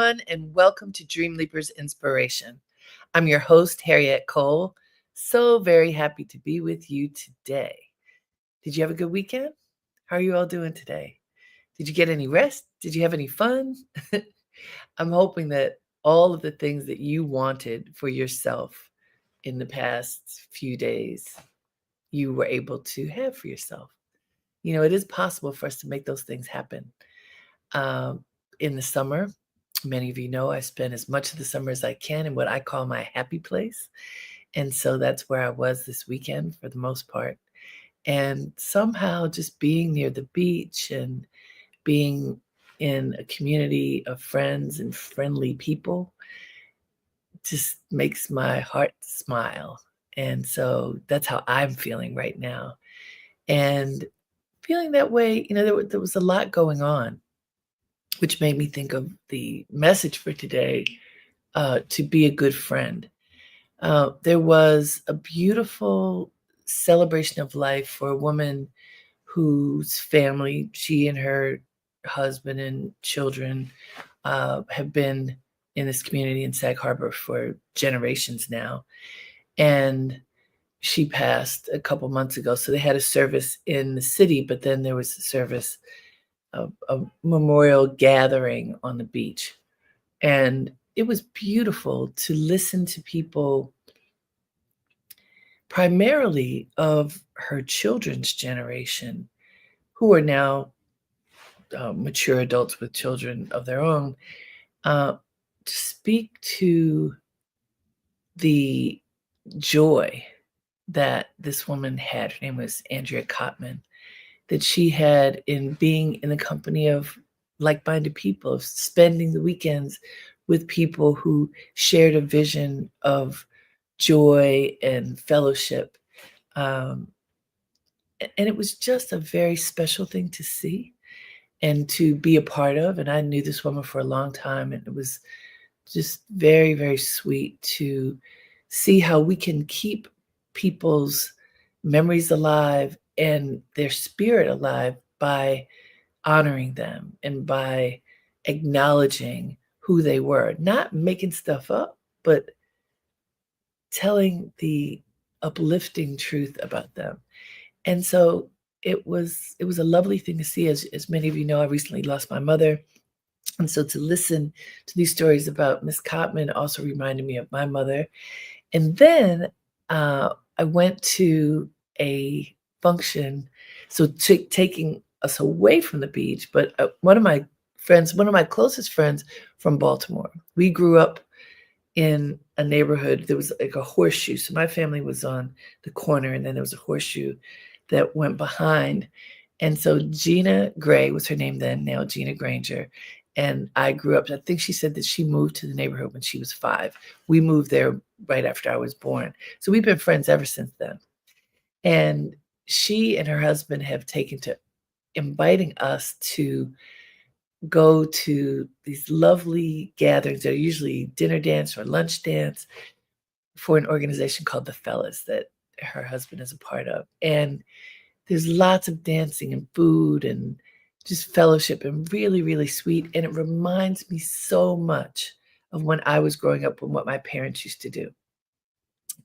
everyone, and welcome to Dreamleapers Inspiration. I'm your host, Harriet Cole. So very happy to be with you today. Did you have a good weekend? How are you all doing today? Did you get any rest? Did you have any fun? I'm hoping that all of the things that you wanted for yourself in the past few days, you were able to have for yourself. You know, it is possible for us to make those things happen. Um, in the summer, many of you know I spend as much of the summer as I can in what I call my happy place. And so that's where I was this weekend for the most part. And somehow just being near the beach and being in a community of friends and friendly people just makes my heart smile. And so that's how I'm feeling right now. And feeling that way, there was a lot going on, which made me think of the message for today, to be a good friend. There was a beautiful celebration of life for a woman whose family, she and her husband and children, have been in this community in Sag Harbor for generations now. And she passed a couple months ago. So they had a service in the city, but then there was a service, a memorial gathering on the beach. And it was beautiful to listen to people, primarily of her children's generation, who are now mature adults with children of their own, to speak to the joy that this woman had. Her name was Andrea Cotman, that she had in being in the company of like-minded people, of spending the weekends with people who shared a vision of joy and fellowship. Um, and it was just a very special thing to see and to be a part of. And I knew this woman for a long time, and it was just very, very sweet to see how we can keep people's memories alive and their spirit alive by honoring them and by acknowledging who they were, not making stuff up, but telling the uplifting truth about them. And so it was a lovely thing to see. As many of you know, I recently lost my mother. And so to listen to these stories about Miss Cotman also reminded me of my mother. And then I went to a function, so taking us away from the beach, but one of my friends, one of my closest friends from Baltimore, we grew up in a neighborhood. There was like a horseshoe. So my family was on the corner, and then there was a horseshoe that went behind. And so Gina Gray was her name then, now Gina Granger. And I grew up, I think she said that she moved to the neighborhood when she was 5. We moved there right after I was born. So we've been friends ever since then. And she and her husband have taken to inviting us to go to these lovely gatherings. They're usually dinner dance or lunch dance for an organization called the Fellas that her husband is a part of. And there's lots of dancing and food and just fellowship, and really, really sweet. And it reminds me so much of when I was growing up and what my parents used to do.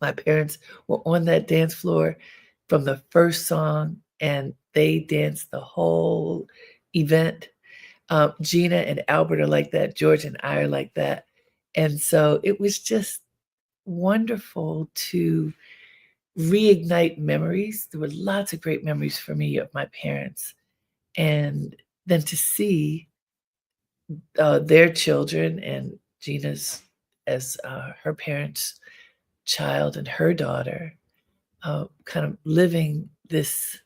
My parents were on that dance floor from the first song, and they danced the whole event. Gina and Albert are like that. George and I are like that. And so it was just wonderful to reignite memories. There were lots of great memories for me of my parents. And then to see their children and Gina's as her parents' child and her daughter, kind of living this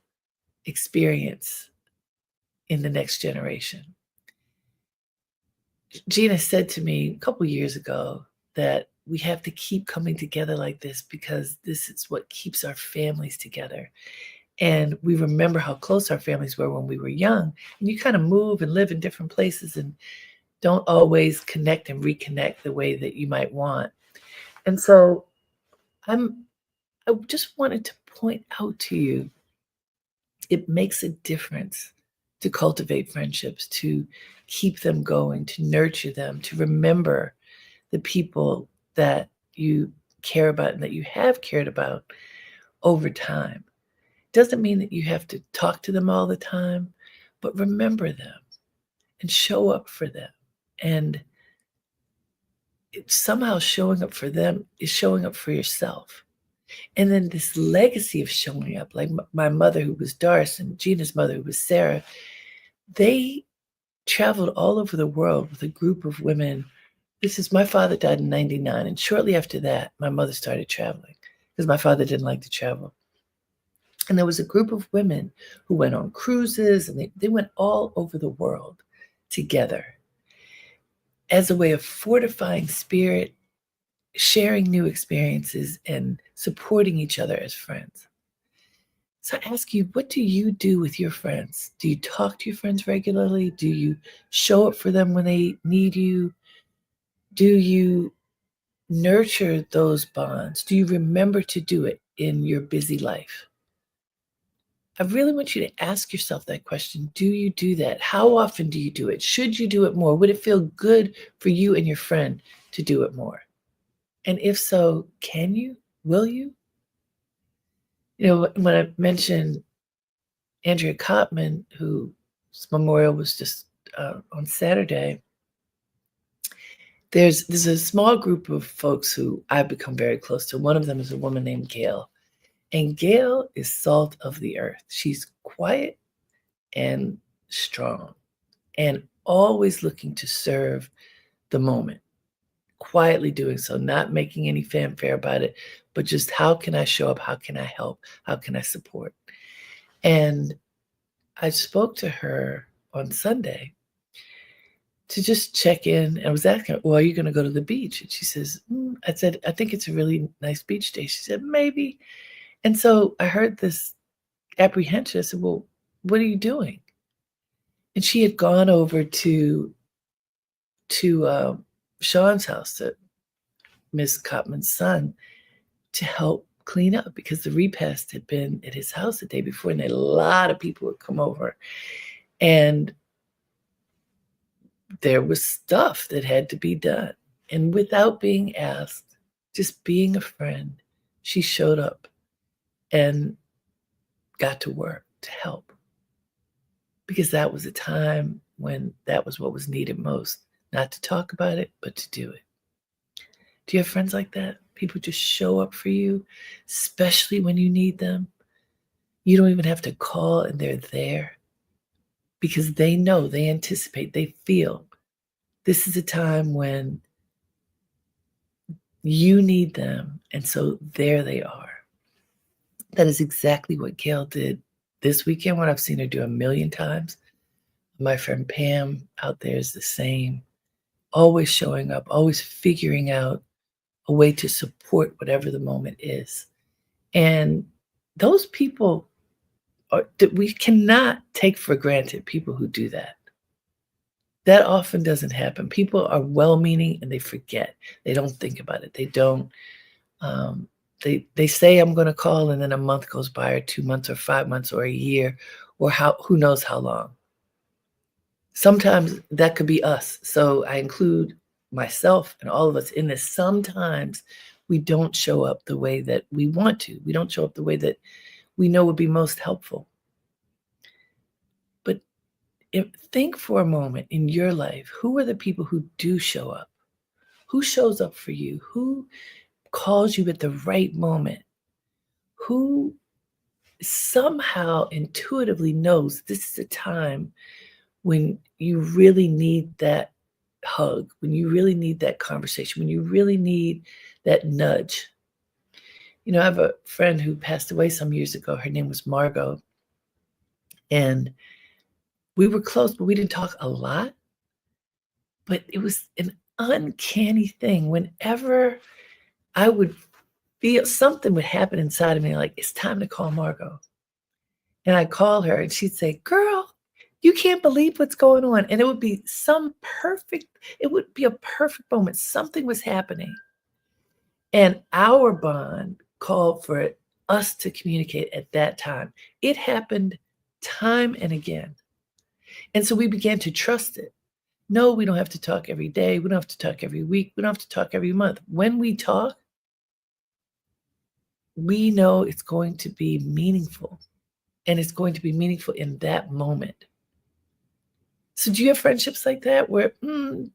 experience in the next generation. Gina said to me a couple years ago that we have to keep coming together like this because this is what keeps our families together. And we remember how close our families were when we were young. And you kind of move and live in different places and don't always connect and reconnect the way that you might want. And so I just wanted to point out to you, it makes a difference to cultivate friendships, to keep them going, to nurture them, to remember the people that you care about and that you have cared about over time. Doesn't mean that you have to talk to them all the time, but remember them and show up for them. And somehow showing up for them is showing up for yourself. And then this legacy of showing up, like my mother, who was Doris, and Gina's mother, who was Sarah, they traveled all over the world with a group of women. This is my father died in 99. And shortly after that, my mother started traveling because my father didn't like to travel. And there was a group of women who went on cruises, and they went all over the world together as a way of fortifying spirit, sharing new experiences, and supporting each other as friends. So I ask you, what do you do with your friends? Do you talk to your friends regularly? Do you show up for them when they need you? Do you nurture those bonds? Do you remember to do it in your busy life? I really want you to ask yourself that question. Do you do that? How often do you do it? Should you do it more? Would it feel good for you and your friend to do it more? And if so, can you? Will you? You know, when I mentioned Andrea Cotman, whose memorial was just on Saturday, there's a small group of folks who I've become very close to. One of them is a woman named Gail. And Gail is salt of the earth. She's quiet and strong and always looking to serve the moment, quietly doing so, not making any fanfare about it, but just how can I show up? How can I help? How can I support? And I spoke to her on Sunday to just check in. And I was asking her, well, are you going to go to the beach? And she says, I said, I think it's a really nice beach day. She said, maybe. And so I heard this apprehension. I said, well, what are you doing? And she had gone over to Sean's house, to Miss Cotman's son, to help clean up because the repast had been at his house the day before, and a lot of people had come over. And there was stuff that had to be done. And without being asked, just being a friend, she showed up and got to work to help. Because that was a time when that was what was needed most. Not to talk about it, but to do it. Do you have friends like that? People just show up for you, especially when you need them. You don't even have to call, and they're there because they know, they anticipate, they feel this is a time when you need them, and so there they are. That is exactly what Gail did this weekend, what I've seen her do a million times. My friend Pam out there is the same, always showing up, always figuring out a way to support whatever the moment is. And those people that we cannot take for granted, people who do that. That often doesn't happen. People are well-meaning and they forget. They don't think about it. They don't. Um, they say I'm going to call, and then a month goes by, or 2 months, or 5 months, or a year, or who knows how long. Sometimes that could be us. So I include myself and all of us in this. Sometimes we don't show up the way that we want to. We don't show up the way that we know would be most helpful. But think for a moment in your life, who are the people who do show up? Who shows up for you? Who calls you at the right moment? Who somehow intuitively knows this is a time when you really need that hug, when you really need that conversation, when you really need that nudge? You know, I have a friend who passed away some years ago. Her name was Margot. And we were close, but we didn't talk a lot. But it was an uncanny thing. Whenever I would feel something would happen inside of me, like, it's time to call Margot. And I'd call her and she'd say, girl, you can't believe what's going on. And it would be it would be a perfect moment. Something was happening. And our bond called for us to communicate at that time. It happened time and again. And so we began to trust it. No, we don't have to talk every day. We don't have to talk every week. We don't have to talk every month. When we talk, we know it's going to be meaningful, and it's going to be meaningful in that moment. So do you have friendships like that where,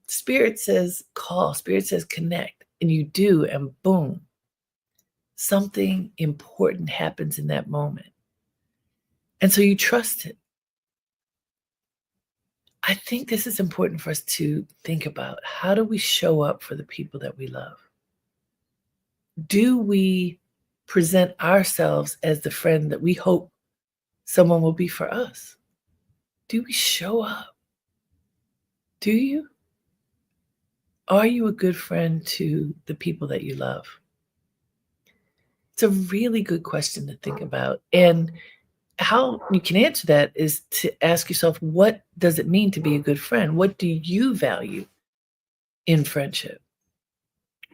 spirit says call, spirit says connect, and you do, and boom, something important happens in that moment. And so you trust it. I think this is important for us to think about. How do we show up for the people that we love? Do we present ourselves as the friend that we hope someone will be for us? Do we show up? Do you? Are you a good friend to the people that you love? It's a really good question to think about. And how you can answer that is to ask yourself, what does it mean to be a good friend? What do you value in friendship?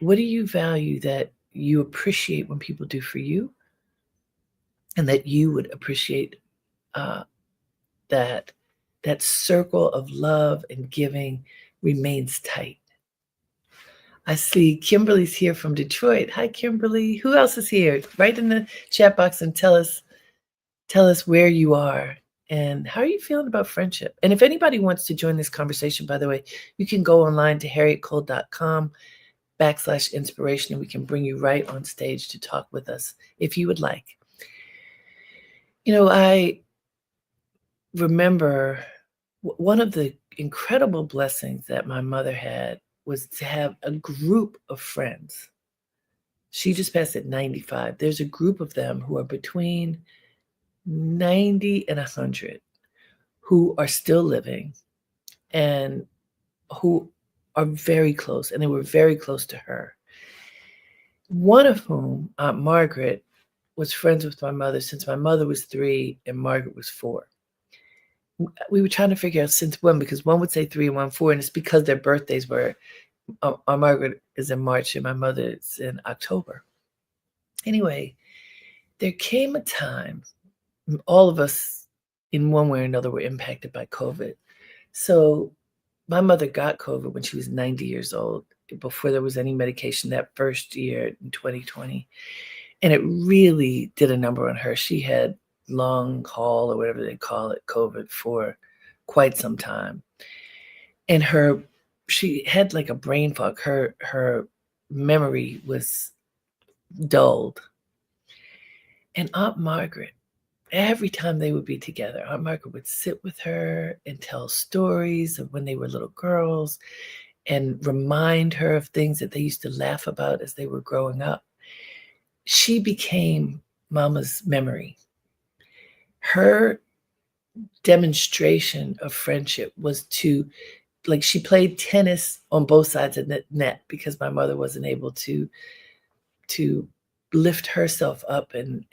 What do you value that you appreciate when people do for you, and that you would appreciate uh, that that circle of love and giving remains tight? I see Kimberly's here from Detroit. Hi, Kimberly. Who else is here? Write in the chat box and tell us where you are and how are you feeling about friendship. And if anybody wants to join this conversation, by the way, you can go online to harrietcole.com/inspiration, and we can bring you right on stage to talk with us if you would like. I remember one of the incredible blessings that my mother had was to have a group of friends. She just passed at 95. There's a group of them who are between 90 and 100 who are still living and who are very close, and they were very close to her. One of whom, Aunt Margaret, was friends with my mother since my mother was 3 and Margaret was 4. We were trying to figure out since when, because one would say 3 and one 4, and it's because their birthdays were, Aunt Margaret is in March and my mother is in October. Anyway, there came a time, all of us in one way or another were impacted by COVID. So my mother got COVID when she was 90 years old, before there was any medication that first year in 2020. And it really did a number on her. She had long haul, or whatever they call it, COVID for quite some time. And she had like a brain fog. Her memory was dulled. And Aunt Margaret, every time they would be together, Aunt Margaret would sit with her and tell stories of when they were little girls and remind her of things that they used to laugh about as they were growing up. She became Mama's memory. Her demonstration of friendship was she played tennis on both sides of the net because my mother wasn't able to lift herself up and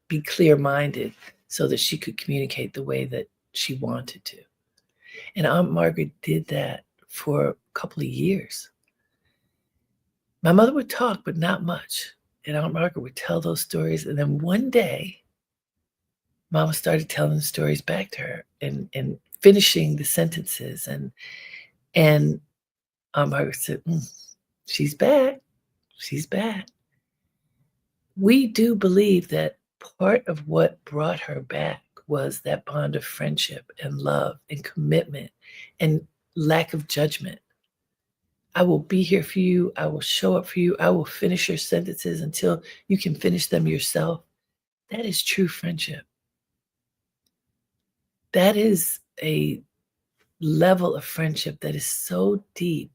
be clear-minded so that she could communicate the way that she wanted to. And Aunt Margaret did that for a couple of years. My mother would talk, but not much. And Aunt Margaret would tell those stories. And then one day, Mama started telling the stories back to her and finishing the sentences. And Aunt Margaret said, she's back. She's back. We do believe that part of what brought her back was that bond of friendship and love and commitment and lack of judgment. I will be here for you. I will show up for you. I will finish your sentences until you can finish them yourself. That is true friendship. That is a level of friendship that is so deep,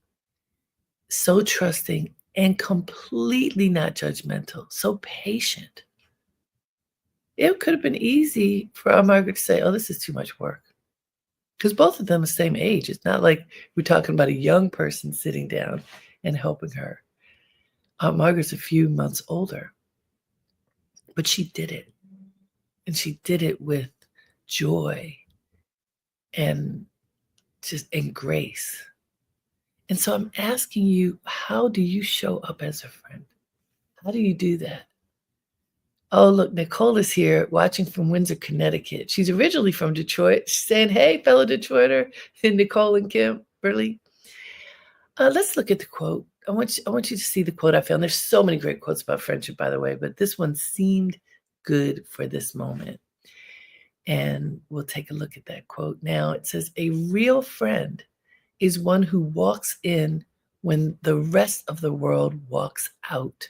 so trusting, and completely not judgmental, so patient. It could have been easy for Aunt Margaret to say, oh, this is too much work. Because both of them are the same age. It's not like we're talking about a young person sitting down and helping her. Aunt Margaret's a few months older, but she did it. And she did it with joy and and grace. And so I'm asking you, how do you show up as a friend? How do you do that? Oh, look, Nicole is here watching from Windsor, Connecticut. She's originally from Detroit. She's saying, hey, fellow Detroiter, and Nicole and Kimberly. Let's look at the quote. I want you to see the quote I found. There's so many great quotes about friendship, by the way, but this one seemed good for this moment. And we'll take a look at that quote now. It says, a real friend is one who walks in when the rest of the world walks out.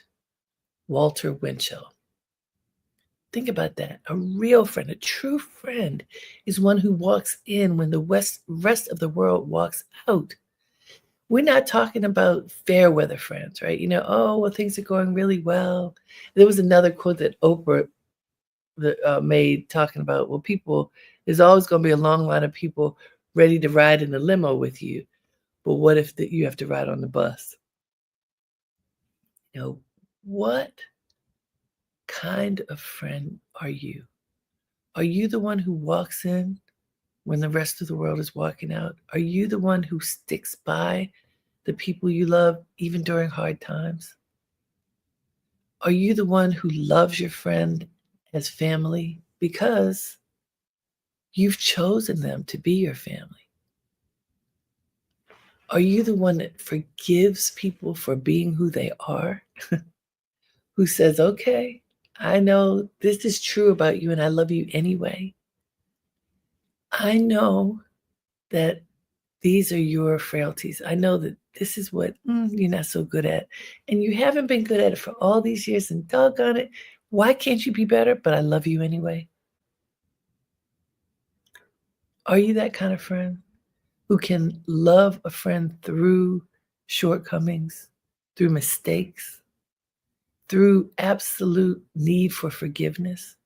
Walter Winchell. Think about that. A real friend, a true friend, is one who walks in when the rest of the world walks out. We're not talking about fair weather friends, right? Oh, well, things are going really well. There was another quote that Oprah made talking about, well, there's always going to be a long line of people ready to ride in the limo with you. But what if you have to ride on the bus? What kind of friend are you? Are you the one who walks in when the rest of the world is walking out? Are you the one who sticks by the people you love even during hard times? Are you the one who loves your friend as family because you've chosen them to be your family? Are you the one that forgives people for being who they are? Who says, okay, I know this is true about you and I love you anyway. I know that these are your frailties. I know that this is what you're not so good at. And you haven't been good at it for all these years, and doggone it, why can't you be better? But I love you anyway. Are you that kind of friend who can love a friend through shortcomings, through mistakes, through absolute need for forgiveness?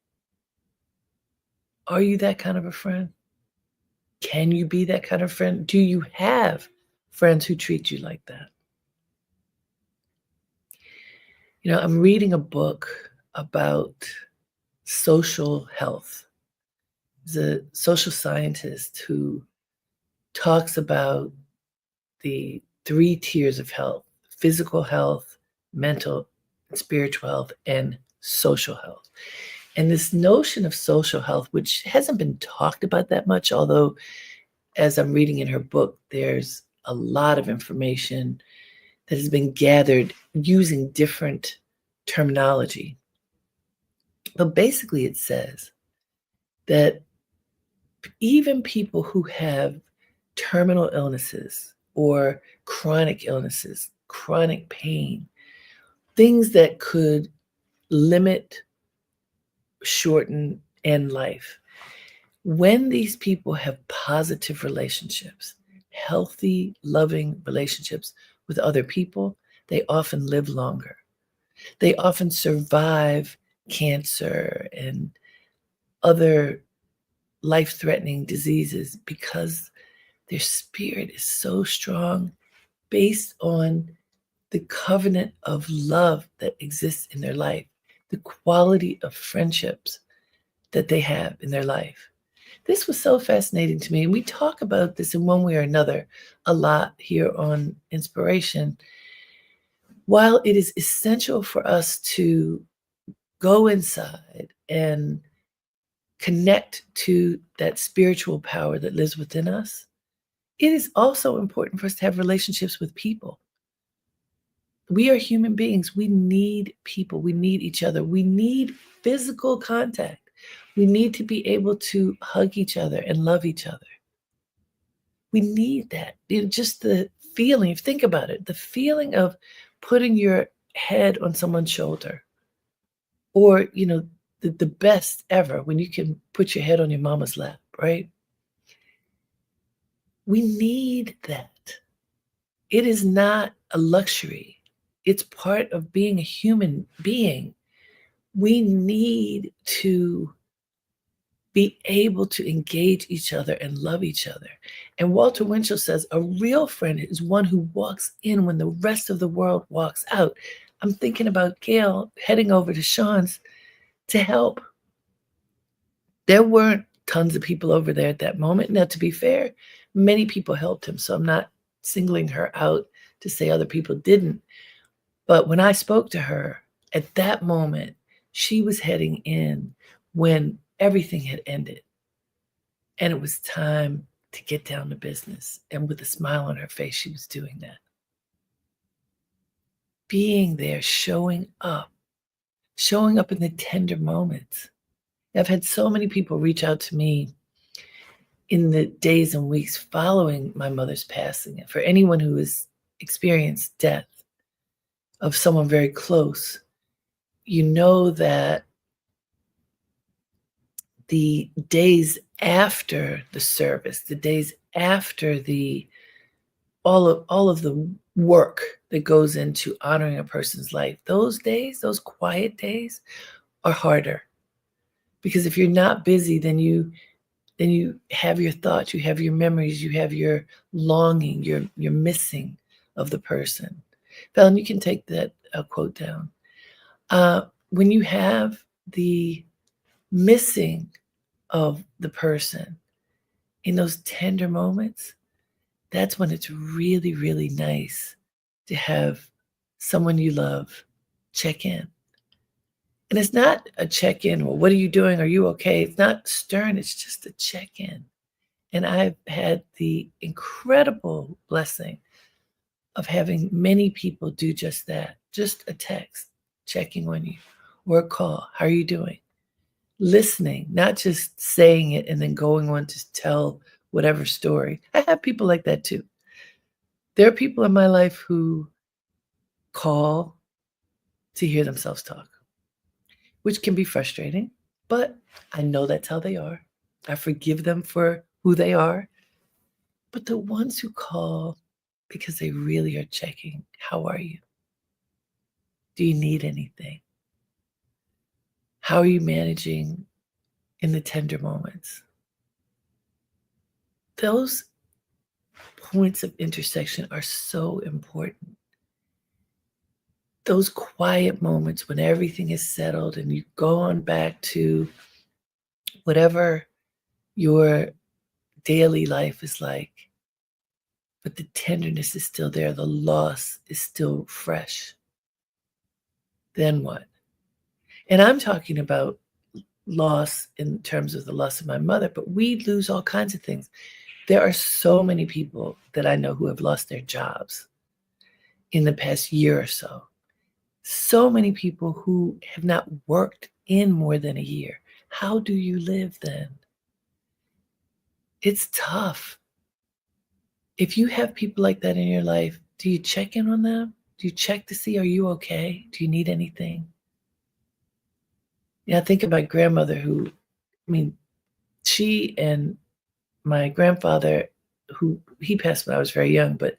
Are you that kind of a friend? Can you be that kind of friend? Do you have friends who treat you like that? I'm reading a book about social health. There's a social scientist who talks about the three tiers of health: physical health, mental, and spiritual health, and social health. And this notion of social health, which hasn't been talked about that much, although as I'm reading in her book, there's a lot of information that has been gathered using different terminology. But basically, it says that even people who have terminal illnesses or chronic illnesses, chronic pain, things that could limit, shorten, end life, when these people have positive relationships, healthy, loving relationships with other people, they often live longer. They often survive cancer and other life-threatening diseases because their spirit is so strong based on the covenant of love that exists in their life, the quality of friendships that they have in their life. This was so fascinating to me. And we talk about this in one way or another a lot here on Inspiration. While it is essential for us to go inside and connect to that spiritual power that lives within us, it is also important for us to have relationships with people. We are human beings. We need people. We need each other. We need physical contact. We need to be able to hug each other and love each other. We need that. Just the feeling, think about it, the feeling of putting your head on someone's shoulder, or, the best ever when you can put your head on your mama's lap, right? We need that. It is not a luxury. It's part of being a human being. We need to be able to engage each other and love each other. And Walter Winchell says, a real friend is one who walks in when the rest of the world walks out. I'm thinking about Gail heading over to Sean's to help. There weren't tons of people over there at that moment. Now, to be fair, many people helped him, so I'm not singling her out to say other people didn't. But when I spoke to her at that moment, She was heading in when everything had ended, and it was time to get down to business, and with a smile on her face, she was doing that. Being there, showing up in the tender moments. I've had so many people reach out to me in the days and weeks following my mother's passing, and for anyone who has experienced death of someone very close, you know that the days after the service, the days after the all of the work that goes into honoring a person's life, those days, those quiet days are harder. Because if you're not busy, then you have your thoughts, you have your memories, you have your longing, your missing of the person. Fallon, you can take that quote down. When you have the missing of the person in those tender moments, that's when it's really, really nice to have someone you love check in. And it's not a check in, well, what are you doing? Are you okay? It's not stern, it's just a check in. And I've had the incredible blessing of having many people do just that, just a text checking on you or a call. How are you doing? Listening, not just saying it and then going on to tell whatever story. I have people like that too. There are people in my life who call to hear themselves talk, which can be frustrating, but I know that's how they are. I forgive them for who they are. But the ones who call because they really are checking, how are you? Do you need anything? How are you managing in the tender moments? Those points of intersection are so important. Those quiet moments when everything is settled and you go on back to whatever your daily life is like, but the tenderness is still there, the loss is still fresh. Then what? And I'm talking about loss in terms of the loss of my mother, but we lose all kinds of things. There are so many people that I know who have lost their jobs in the past year or so. So many people who have not worked in more than a year. How do you live then? It's tough. If you have people like that in your life, do you check in on them? Do you check to see, are you okay? Do you need anything? Yeah, I think of my grandmother who, I mean, she and my grandfather, who he passed when I was very young, but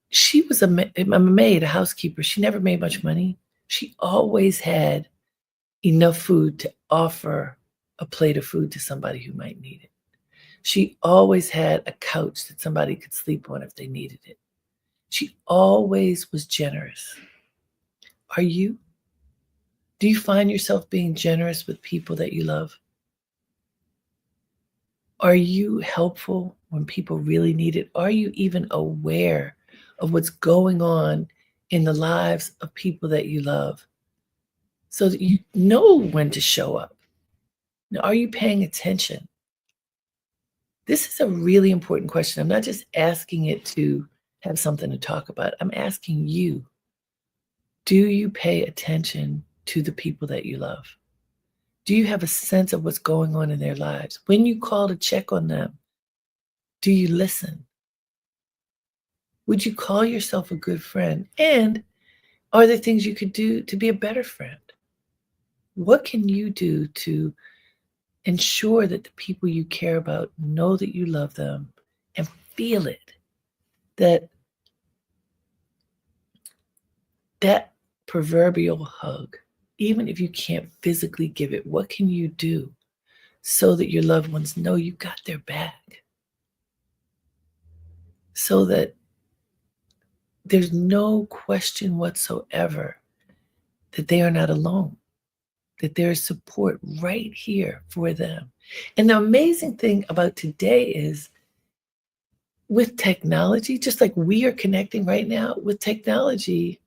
she was a maid, a housekeeper. She never made much money. She always had enough food to offer a plate of food to somebody who might need it. She always had a couch that somebody could sleep on if they needed it. She always was generous. Are you? Do you find yourself being generous with people that you love? Are you helpful when people really need it? Are you even aware of what's going on in the lives of people that you love so that you know when to show up? Now, are you paying attention? This is a really important question. I'm not just asking it to have something to talk about. I'm asking you, do you pay attention to the people that you love? Do you have a sense of what's going on in their lives? When you call to check on them, do you listen? Would you call yourself a good friend? And are there things you could do to be a better friend? What can you do to ensure that the people you care about know that you love them and feel it? That proverbial hug, even if you can't physically give it, what can you do so that your loved ones know you got their back? So that there's no question whatsoever that they are not alone, that there is support right here for them. And the amazing thing about today is with technology, just like we are connecting right now with technology,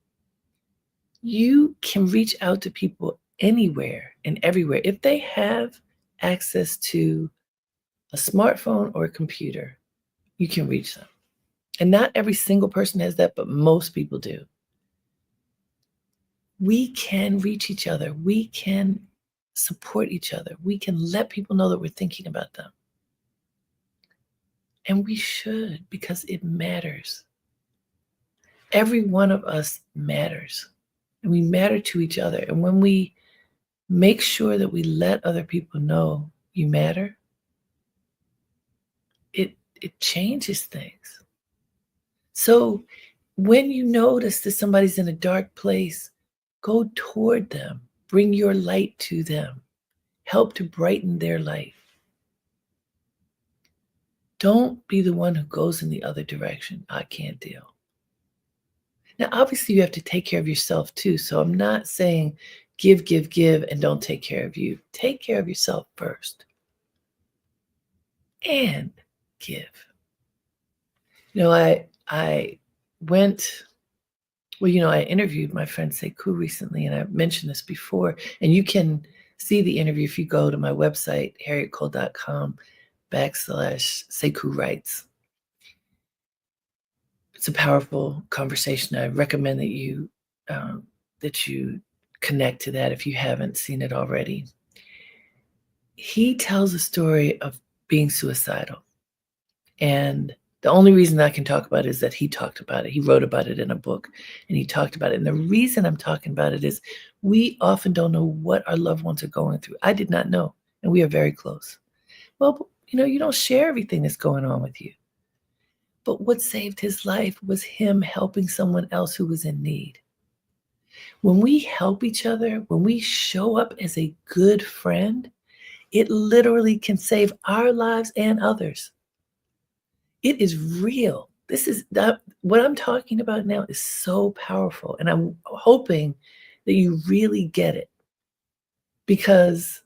You can reach out to people anywhere and everywhere. If they have access to a smartphone or a computer, you can reach them. And not every single person has that, but most people do. We can reach each other. We can support each other. We can let people know that we're thinking about them. And we should, because it matters. Every one of us matters. And we matter to each other. And when we make sure that we let other people know you matter, it changes things. So when you notice that somebody's in a dark place, go toward them. Bring your light to them. Help to brighten their life. Don't be the one who goes in the other direction. I can't deal. Now, obviously, you have to take care of yourself too. So I'm not saying give, give, give, and don't take care of you. Take care of yourself first and give. I went, I interviewed my friend Sekou recently, and I mentioned this before, and you can see the interview if you go to my website, harrietcole.com/Sekou Writes. It's a powerful conversation. I recommend that you connect to that if you haven't seen it already. He tells a story of being suicidal, and the only reason I can talk about it is that he talked about it. He wrote about it in a book, and he talked about it. And the reason I'm talking about it is we often don't know what our loved ones are going through. I did not know, and we are very close. Well, you don't share everything that's going on with you. But what saved his life was him helping someone else who was in need. When we help each other, when we show up as a good friend, it literally can save our lives and others. It is real. What I'm talking about now is so powerful. And I'm hoping that you really get it. Because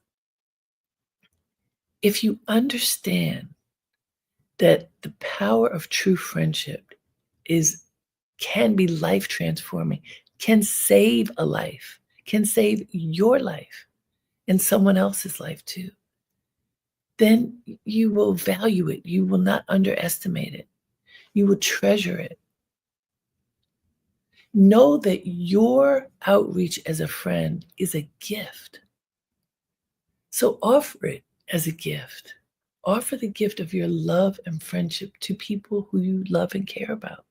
if you understand that the power of true friendship can be life transforming, can save a life, can save your life and someone else's life too, then you will value it. You will not underestimate it. You will treasure it. Know that your outreach as a friend is a gift. So offer it as a gift. Offer the gift of your love and friendship to people who you love and care about.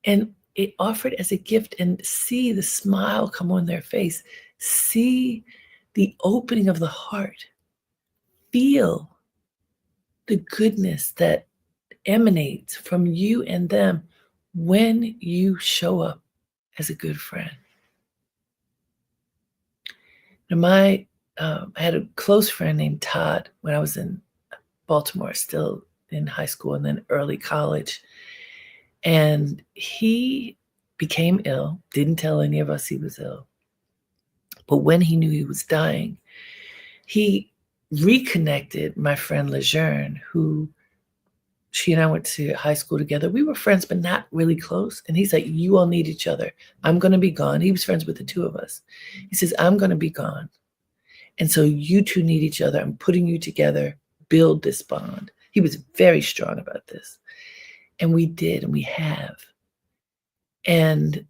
And offer it as a gift and see the smile come on their face. See the opening of the heart. Feel the goodness that emanates from you and them when you show up as a good friend. Now, I had a close friend named Todd when I was in Baltimore, still in high school and then early college. And he became ill, didn't tell any of us he was ill. But when he knew he was dying, he reconnected my friend Lejeune, who she and I went to high school together. We were friends, but not really close. And he's like, you all need each other. I'm going to be gone. He was friends with the two of us. He says, I'm going to be gone. And so you two need each other. I'm putting you together. Build this bond. He was very strong about this. And we did, and we have. And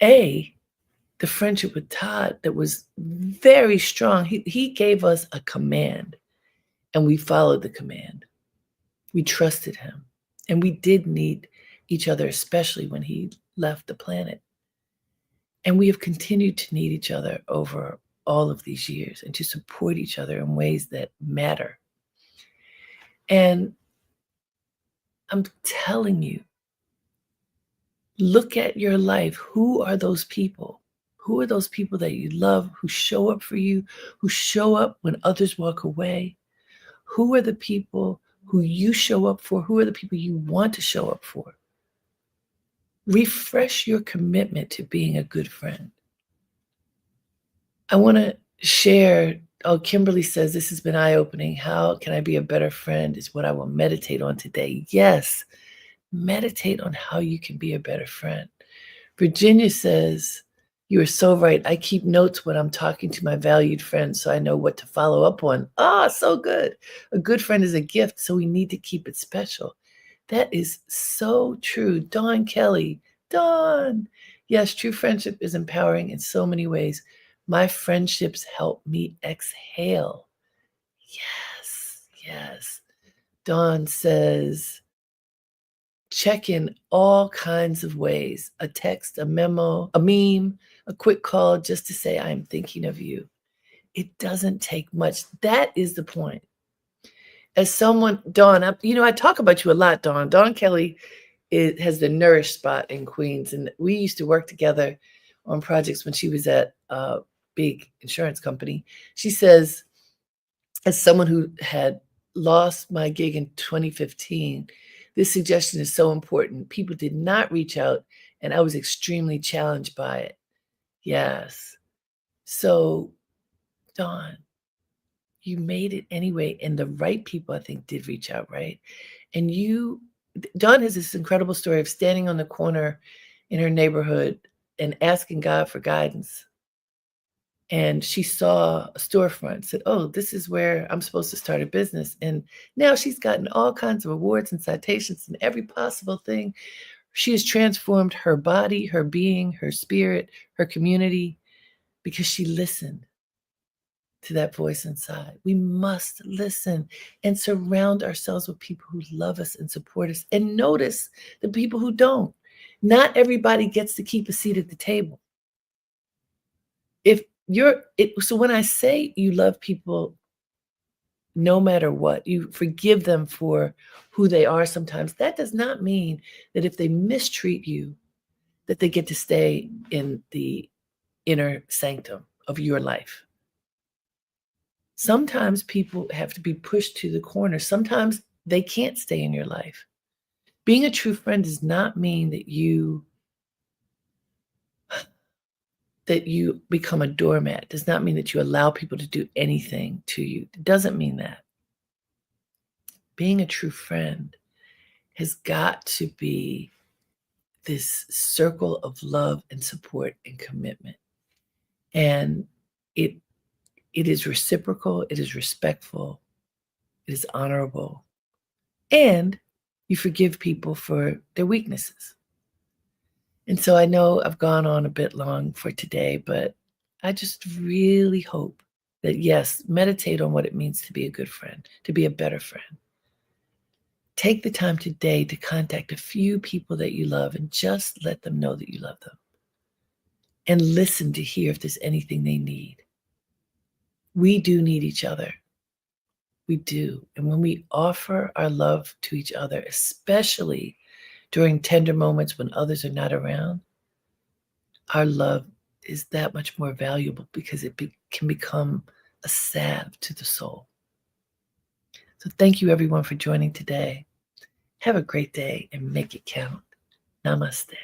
the friendship with Todd that was very strong, he gave us a command, and we followed the command. We trusted him. And we did need each other, especially when he left the planet. And we have continued to need each other over all of these years and to support each other in ways that matter. And I'm telling you, look at your life. Who are those people? Who are those people that you love, who show up for you, who show up when others walk away? Who are the people who you show up for? Who are the people you want to show up for? Refresh your commitment to being a good friend. I want to share. Kimberly says, this has been eye-opening. How can I be a better friend is what I will meditate on today. Yes, meditate on how you can be a better friend. Virginia says, "You are so right. I keep notes when I'm talking to my valued friends so I know what to follow up on." Ah, so good. A good friend is a gift, so we need to keep it special. That is so true. Dawn Kelly. Dawn. Yes, true friendship is empowering in so many ways. My friendships help me exhale. Yes, yes. Dawn says, check in all kinds of ways, a text, a memo, a meme, a quick call just to say, I'm thinking of you. It doesn't take much. That is the point. As someone, Dawn, I talk about you a lot, Dawn. Dawn Kelly has the Nourish spot in Queens, and we used to work together on projects when she was at a big insurance company. She says, as someone who had lost my gig in 2015, this suggestion is so important. People did not reach out, and I was extremely challenged by it. Yes. So, Dawn, you made it anyway, and the right people, I think, did reach out, right? And Dawn has this incredible story of standing on the corner in her neighborhood and asking God for guidance. And she saw a storefront, said, "Oh, this is where I'm supposed to start a business." And now she's gotten all kinds of awards and citations and every possible thing. She has transformed her body, her being, her spirit, her community, because she listened to that voice inside. We must listen and surround ourselves with people who love us and support us, and notice the people who don't. Not everybody gets to keep a seat at the table. So when I say you love people no matter what, you forgive them for who they are sometimes, that does not mean that if they mistreat you, that they get to stay in the inner sanctum of your life. Sometimes people have to be pushed to the corner. Sometimes they can't stay in your life. Being a true friend does not mean that you become a doormat. It does not mean that you allow people to do anything to you. It doesn't mean that. Being a true friend has got to be this circle of love and support and commitment. And it it is reciprocal, it is respectful, it is honorable, and you forgive people for their weaknesses. And so I know I've gone on a bit long for today, but I just really hope that, yes, meditate on what it means to be a good friend, to be a better friend. Take the time today to contact a few people that you love and just let them know that you love them. And listen to hear if there's anything they need. We do need each other. We do. And when we offer our love to each other, especially during tender moments when others are not around, our love is that much more valuable because can become a salve to the soul. So thank you everyone for joining today. Have a great day and make it count. Namaste.